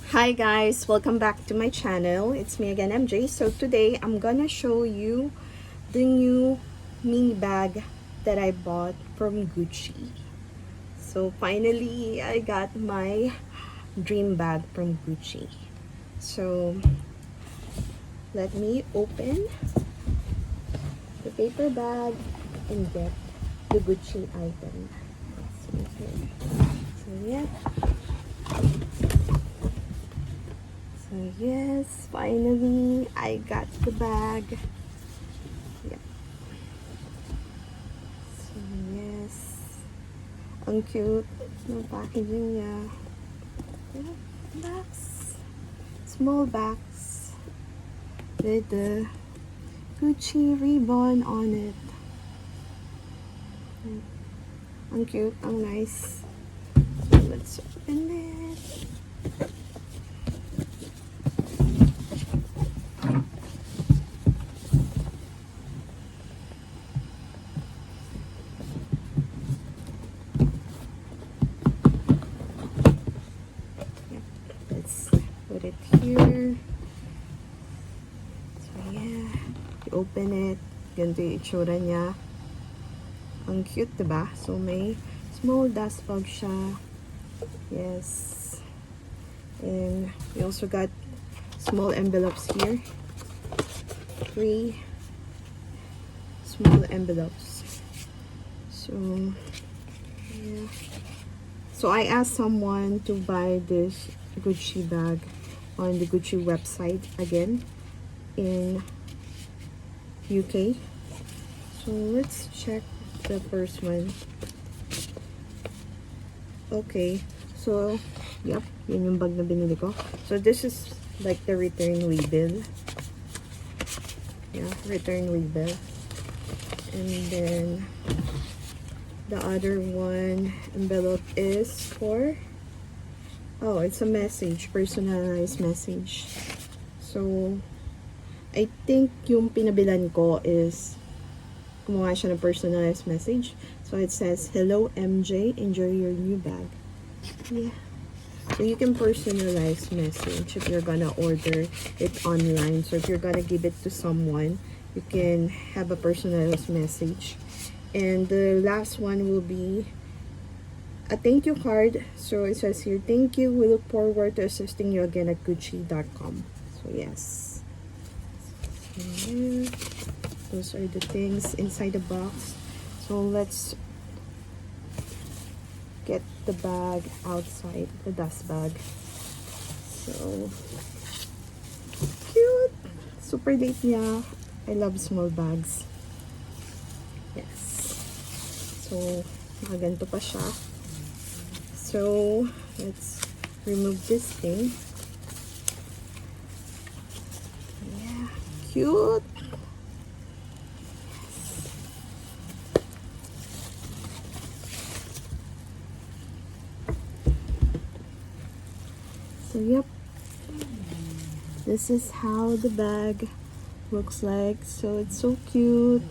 Hi guys, welcome back to my channel. It's me again, MJ. So today I'm gonna show you the new mini bag that I bought from Gucci. So finally I got my dream bag from Gucci. So let me open the paper bag and get the Gucci item. Let's see here. So yeah. So yes, finally I got the bag. Yep. So yes, ang cute ng packaging niya. Yeah, box, small box with the Gucci ribbon on it. Ang cute, ang nice. So let's open it. Let's put it here. So yeah, you open it, ganito yung itsura niya. Ang cute, diba? So may small dust bag siya. Yes. And we also got small envelopes here. 3 small envelopes. So yeah. So I asked someone to buy this Gucci bag on the Gucci website again in UK. So let's check the first one. Okay, so yep, yun yung bag na binili ko. So this is like the return label. Yeah, return label. And then the other one envelope is for, oh, it's a message, personalized message. So I think yung pinabilan ko is gumawa siya ng personalized message. So it says, "Hello MJ, enjoy your new bag." Yeah. So you can personalize message if you're gonna order it online. So if you're gonna give it to someone, you can have a personalized message. And the last one will be a thank you card. So it says here, "Thank you. We look forward to assisting you again at Gucci.com." So yes. So, yeah. Those are the things inside the box. So let's get the bag outside, the dust bag. So cute, super light niya. I love small bags. Yes. So nakaganto pa siya. So let's remove this thing. Yeah, cute. So yep, this is how the bag looks like. So it's so cute,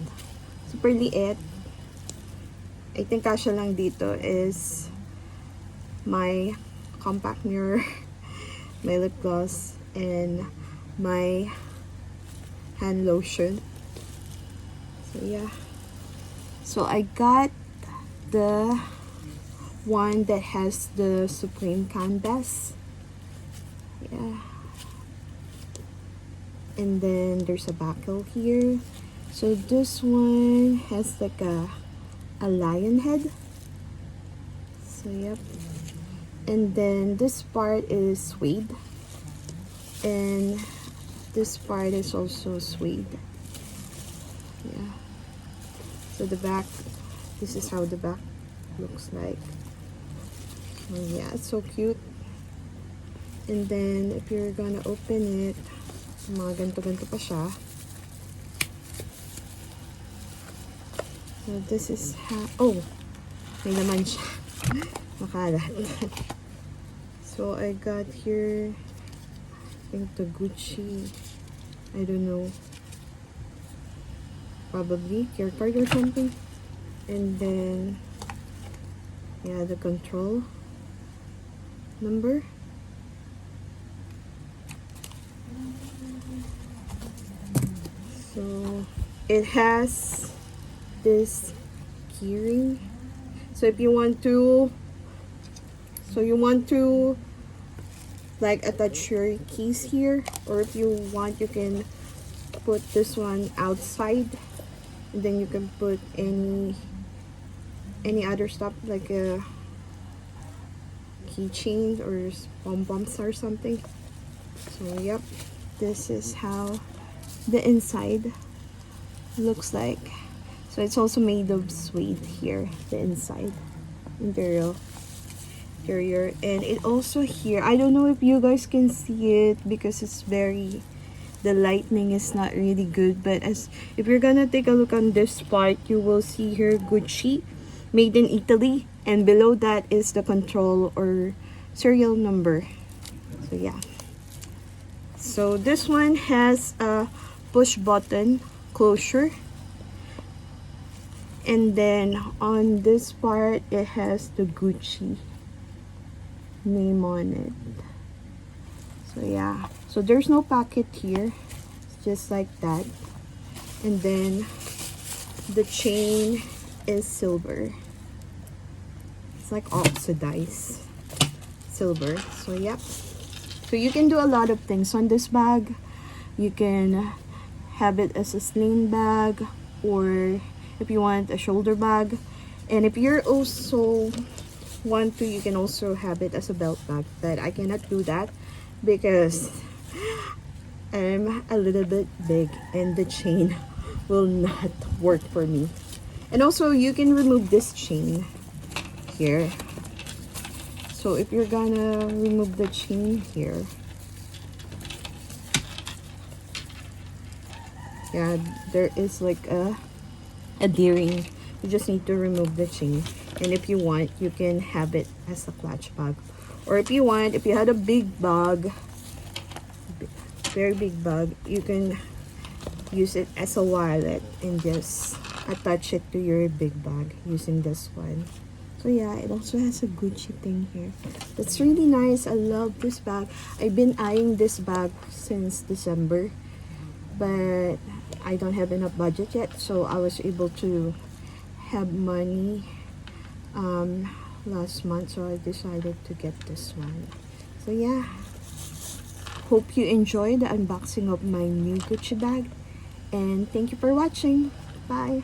super liit. I think kasya lang dito is my compact mirror, my lip gloss, and my hand lotion. So yeah, so I got the one that has the Supreme canvas. Yeah, and then there's a buckle here. So this one has like a lion head. So yep, and then this part is suede, and this part is also suede. Yeah, so the back, this is how the back looks like. So yeah, it's so cute. And then, if you're gonna open it, mga ganto-ganto pa siya. So, this is how, oh, may laman siya. Makalat. So, I got here, I think the Gucci, I don't know, probably care card or something. And then, yeah, the control number. So it has this gearing. So if you want to, like attach your keys here, or if you want, you can put this one outside, and then you can put any other stuff like a keychains or pom-poms or something. So yep, this is how the inside looks like. So it's also made of suede here, the inside interior. And it also here, I don't know if you guys can see it because it's very, the lighting is not really good, but as if you're gonna take a look on this part, you will see here Gucci, made in Italy, and below that is the control or serial number. So yeah, so this one has a push button closure, and then on this part it has the Gucci name on it. So yeah, so there's no pocket here, it's just like that. And then the chain is silver, it's like oxidized silver. So yep, so you can do a lot of things on this bag. You can have it as a sling bag, or if you want a shoulder bag, and if you're also want to, you can also have it as a belt bag. But I cannot do that because I'm a little bit big and the chain will not work for me. And also you can remove this chain here. So if you're gonna remove the chain here, yeah, there is like a D-ring. You just need to remove the chain. And if you want, you can have it as a clutch bag, or if you want, if you had a big bag, very big bag, you can use it as a wallet and just attach it to your big bag using this one. So yeah, it also has a Gucci thing here. That's really nice. I love this bag. I've been eyeing this bag since December, but I don't have enough budget yet, so I was able to have money last month, so I decided to get this one. So yeah, hope you enjoyed the unboxing of my new Gucci bag, and thank you for watching. Bye.